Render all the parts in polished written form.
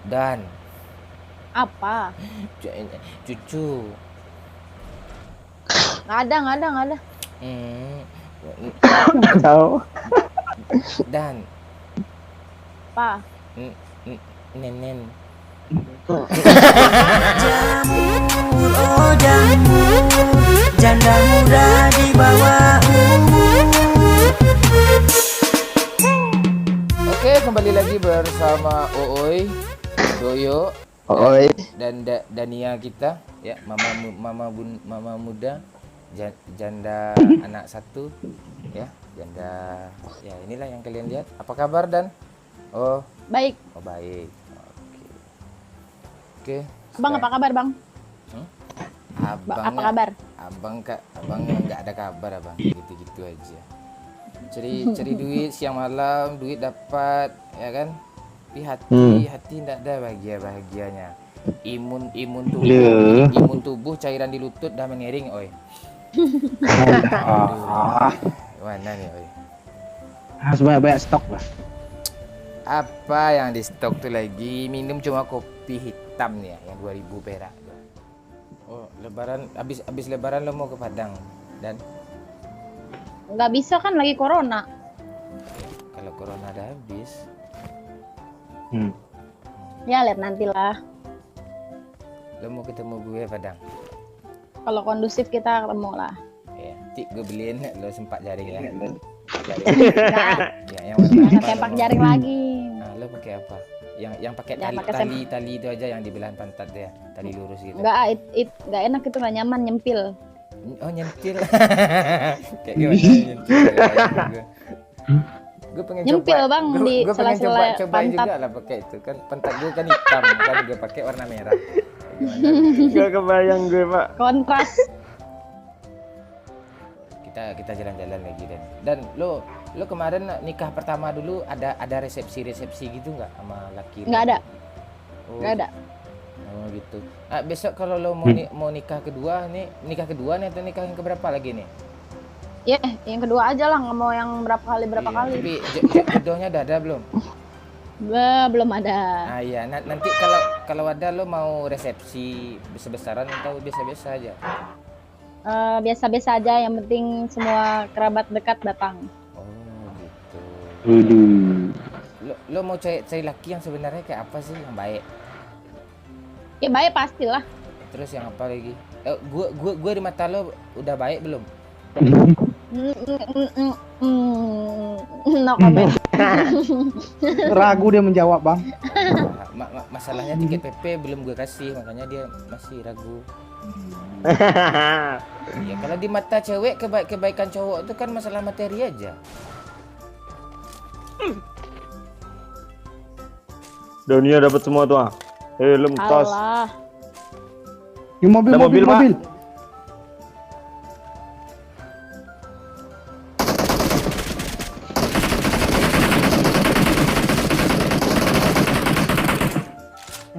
Dan Apa? cucu. Nggak ada. Hmm, Tahu. dan Apa? nenen. Jamur, oh jamur, janda muda di bawah umur. Oke, kembali lagi bersama Ooy, Doyo, Oi. dan Dania kita, ya, mama muda, janda anak satu, ya, janda, ya inilah yang kalian lihat. Apa kabar Dan? Oh, Baik. oh baik. Oke. Bang, apa kabar, Bang? Abang, Apa kabar? abang nggak ada kabar abang, gitu-gitu aja. Cari duit siang malam, duit dapat, ya kan? Tapi hati nggak ada bahagianya. Imun tubuh cairan di lutut dah mengering, oi. Mana nih, oi? Harus banyak-banyak stok lah. Apa yang di stok tuh lagi? Minum cuma kopi hitam nih ya, yang 2000 perak. Oh, lebaran habis lebaran lo mau ke Padang dan Nggak bisa kan lagi corona. kalau corona udah habis, Ya, lihat nantilah. lo mau ketemu gue Padang. Kalau kondusif kita ketemu lah. Ya, tik gue beliin lo sempak jaring ya. Nggak, Ya, yang warna jangan apa sempak lo mau? jaring lagi. Nah, lo pakai apa? Yang pakai Jangan pakai tali itu aja yang di belahan pantat dia, tali lurus gitu. Nggak enak itu, nggak nyaman, nyempil. Oh, nyentil. Kayak gimana nyentil? Gue pengen Nyempil, coba, Bang, di gue pengen sela-sela cobain pantat. juga lah pakai itu kan, pantat gue kan hitam kan, gue pakai warna merah. Gimana? Gak kebayang gue, Pak. Kontras. Kita jalan-jalan lagi dan lo kemarin nikah pertama dulu ada resepsi gitu nggak sama laki? Nggak ada. Oh, Nggak ada. oh gitu. Besok kalau lo mau nikah kedua nih atau nikah yang keberapa lagi nih? Ya, yang kedua aja lah, nggak mau yang berapa kali. Tapi jodohnya udah ada belum? Belum ada. Iya, nanti kalau ada lo mau resepsi besar-besaran atau biasa-biasa aja? Biasa-biasa aja, yang penting semua kerabat dekat datang. Oh gitu. Waduh. Lo mau cari laki yang sebenarnya kayak apa sih yang baik? Ya baik pastilah. Terus yang apa lagi? Gua di mata lo udah baik belum? No comment. Ragu dia menjawab, Bang. Masalahnya tiket PP belum gue kasih, makanya dia masih ragu. Ya kalau di mata cewek kebaikan cowok itu kan masalah materi aja. Dunia dapat semua tuh. Helm, tas. Allah. Di mobil, Ada mobil, Pak. mobil.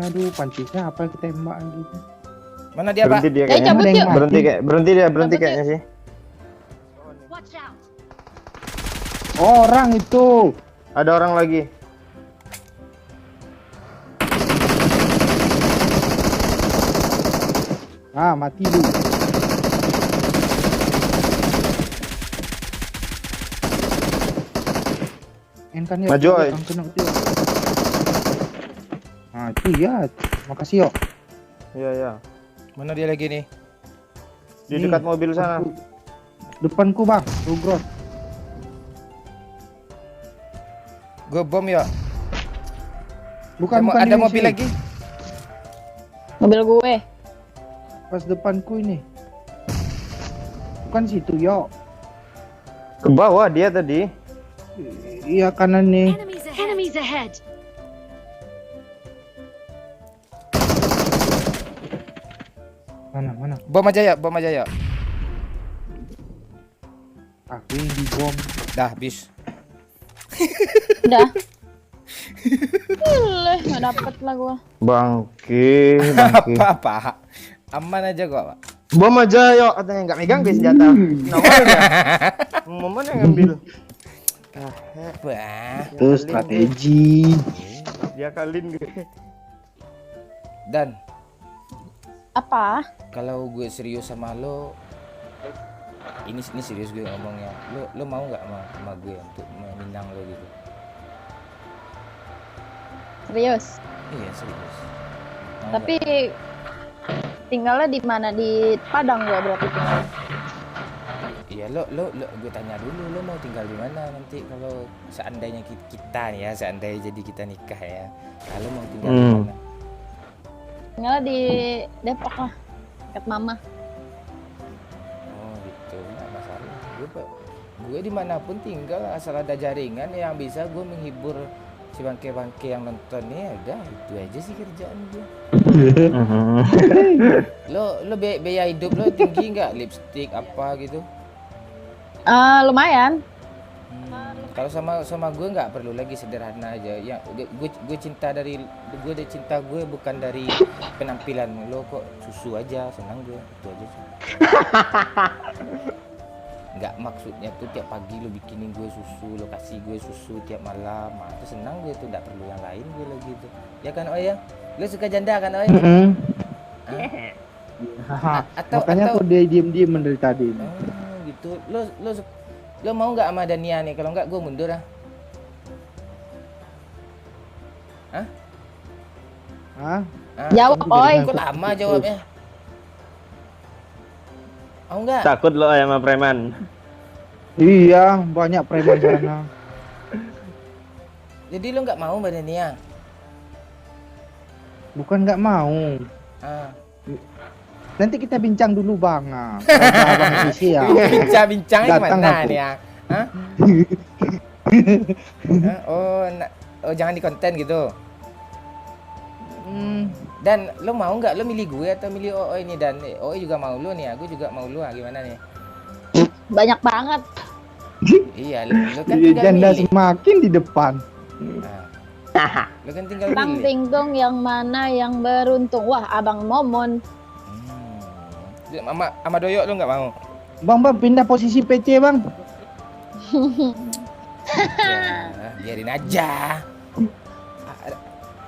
Aduh, pancisnya apa kita tembak gitu. Mana dia, Pak? Berhenti dia Cabut kayaknya. yuk. Berhenti Cabut kayaknya sih. Orang itu. Ada orang lagi. Mati lu. Enkan ya. Maju, oi. Kena itu. Itu ya. Makasih yo. Iya. Mana dia lagi nih? Di dekat mobil sana. Depanku, Bang. Rugros. Gue bom ya. Bukan Ada ini mobil sih. lagi? Mobil gue. Pas depanku ini. Bukan situ, yo. Ke bawah dia tadi. Iya, kanan nih. Enemies ahead. Mana? Bom aja ya. Aku yang dibom. Dah habis. Udah. Nggak dapet lah gua. Bangke. Apa? Aman aja kok, Pak. Bom aja yuk, katanya nggak megang guys senjata. Nomor dia. Momen yang ngambil. Wah. Itu strategi. Dia kalin gue. Dan Apa? kalau gue serius sama lo, ini serius gue ngomongnya. Lo mau nggak sama gue untuk meminang lo gitu? Serius. Iya serius. Mau Tapi tinggalnya di mana? Di Padang gua berarti tinggal. Iya lo gue tanya dulu, lo mau tinggal di mana nanti kalau seandainya kita nih ya, seandainya jadi kita nikah ya, kalau mau tinggal di mana? Tinggalnya di Depok lah, dekat mama. Oh gitu, nggak masalah. Gue dimanapun tinggal asal ada jaringan yang bisa gue menghibur si bangke-bangke yang nonton ya udah itu aja sih kerjaan gue. Lo biaya hidup lo tinggi nggak, lipstick apa gitu? Lumayan. Kalau sama gue nggak perlu lagi, sederhana aja ya. Gue cinta gue bukan dari penampilan lo, kok susu aja senang gue, itu aja sih. Nggak maksudnya tuh tiap pagi lo bikinin gue susu, lo kasih gue susu tiap malam, itu senang gue tuh, nggak perlu yang lain gue lagi tuh ya kan Oy ya. Lo suka janda kan Oy? Makanya aku dia diem dari tadi. Gitu. Lo mau nggak sama Dania nih? Kalau nggak gue mundur ah. Hah? Jawab, Kamu jadi Oy. Kok lama jawabnya? Mau nggak? Takut lo sama preman. Iya, banyak preman sana. Jadi lo nggak mau Mbak Dania? Bukan nggak mau. Ah. Nanti kita bincang dulu bang. Kalau abang isi ya. Bincang-bincangnya Datang gimana aku. nih ya? Hah? Hah? Oh jangan di konten gitu. Dan lo mau nggak, lo milih gue atau milih Ooi nih? Dan Ooi juga mau lo nih, aku juga mau lo, gimana nih? Banyak banget. Iya, lo kan Iya, tinggal janda milih. semakin di depan. Lo kan tinggal Bang milih. Tingtung yang mana yang beruntung? Wah, Abang Momon. Sama Doyok lo nggak mau? Bang pindah posisi PC bang. Ya, biarin aja.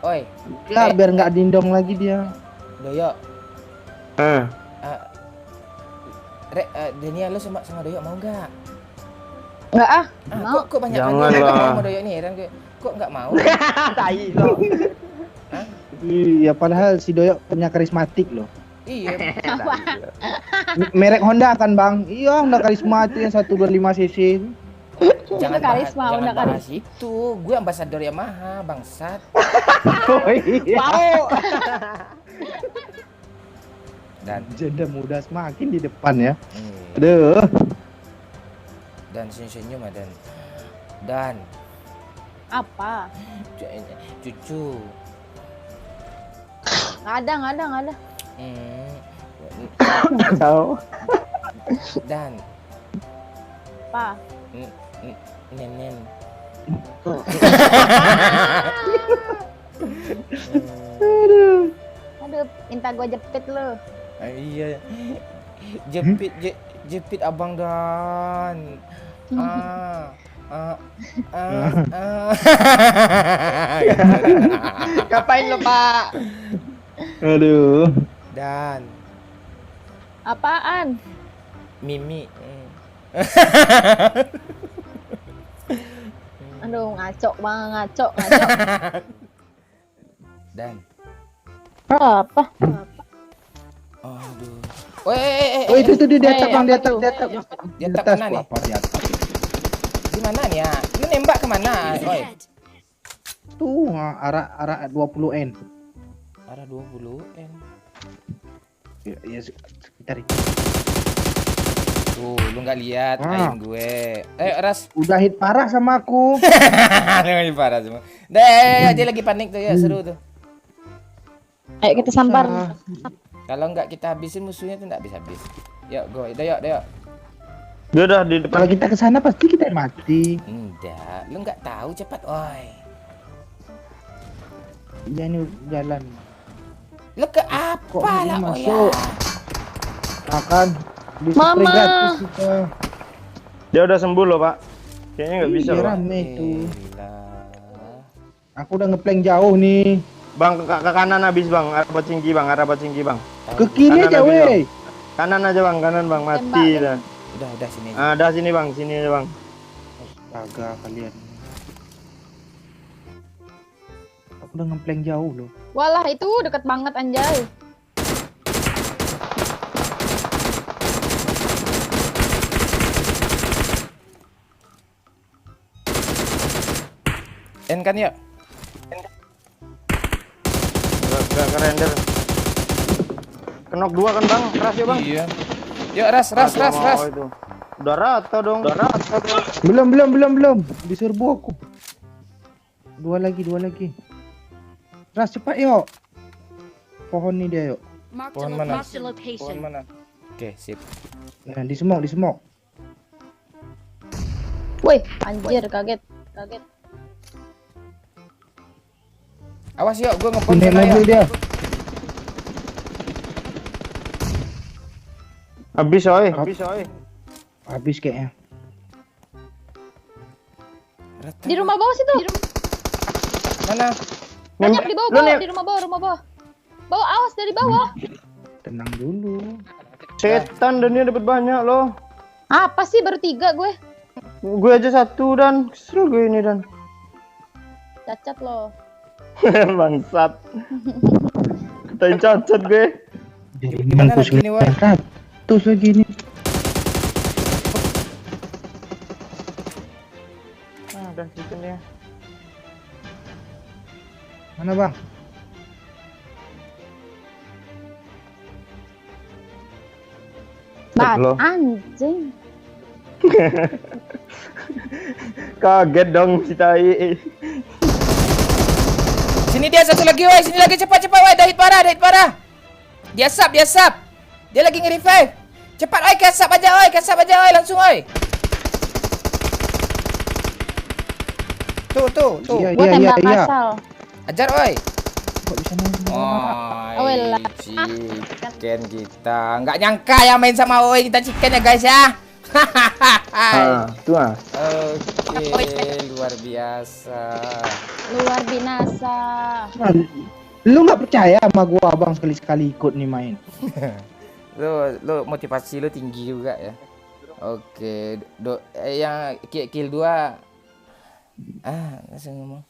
Oi, Ya biar nggak dindong lagi dia. Doyok. Dania lo sama Doyok mau nggak? Enggak ah. Mau. Kok banyak Jangan banget yang nggak lah. mau sama Doyok nih, heran gue. Kok nggak mau? Tai lo. Iya padahal si Doyok punya karismatik loh. Iya. Merek Honda kan bang? Iya Honda karismatik yang 125 cc. Jangan karisma, jangan udah bahas itu. Gue ambasador Yamaha, bangsat. Oh iya. Wow. Dan janda muda semakin di depan ya. Iya. Aduh. Dan senyum dan Apa? cucu. Nggak ada. Tahu. Dan Apa? nenen. Aduh, minta gua jepit lu. Iya. Jepit abang Dan. Ngapain lo, Pak? Aduh. Dan Apaan? Mimi. Aduh, ngaco bang, ngaco. Dan Apa? aduh. Oh itu di atas bang, di apa atas, tuh? di atas. Di atas mana nih? Apa di atas? Di mana nih ya? Lu nembak kemana? Oi. Tuh arah 20N. Arah 20N. Ya sekitar itu. Tuh, lu nggak lihat aim gue. Ras. Udah hit parah sama aku. Lagi parah semua. Dia lagi panik tuh ya, seru tuh. Ayo kita sampar. Kalau nggak kita habisin musuhnya tuh nggak habis-habis. Yuk, go. Yuk. Dia udah di depan. Kalau kita ke sana pasti kita mati. Enggak, lu nggak tahu, cepat, oi. Iya ini jalan. Lu ke Kok apa ini lah, oi? masuk? Akan di Mama. gratis kita. Dia udah sembuh loh, Pak. Kayaknya nggak bisa Iya, loh. rame itu. Gila. Aku udah ngeplank jauh nih. Bang, ke kanan habis bang, arah Pocingki bang, arah Pocingki bang. Ke kiri Kanan aja habis, weh. Kanan aja bang, kanan bang, mati Tembak, dah. Udah sini aja. Ada sini bang, sini aja bang. Astaga kalian. Aku udah ngempleng jauh loh. Walah itu deket banget anjay. N kan yuk. Gak kerender. Kenok 2 kan bang, keras ya bang. Iya. Yuk ras. Mau itu. Udah rata dong. Belum. Diserbu aku. Dua lagi. Ras cepat yuk. Pohon nih dia yuk. Pohon mana? Pohon mana? Oke, sip. Nah, di smoke. Woi, anjir kaget. Awas yuk, gua ngepon Naik sana mobil yuk. dia. Habis oi. Habis kayaknya. Di rumah bawah situ. Mana? Banyak di bawah, Lu nih, di rumah bawah. Bawah, awas dari bawah. Tenang dulu. setan dan dia dapat banyak loh. Apa sih baru 3 gue? Gue aja 1 dan kesel gue ini dan. Cacat loh. Bangsat. Katain cacat gue. Jadi Gimana lagi ini, Wak? 900 lagi nih. Udah gitu nih. Mana bang? Bat, Loh. anjing. Kaget dong si tai. Sini dia satu lagi, woi. Sini lagi cepat, woi. Dahit parah. Dia sap. Dia lagi nge-revive. Cepat, woi. Kasap aja, woi. Langsung, woi. Tuh. Iya, Gue tembak asal. Ajar, woi. Kok bisa main? Oh, Wela. chicken kita. Nggak nyangka ya main sama Oi kita chicken ya guys ya. Tuh ah. Oke, luar biasa. Luar binasa. Lu nggak percaya sama gua abang sekali-sekali ikut nih main? Lu motivasi lu tinggi juga ya. Oke, yang kill 2 langsung ngomong.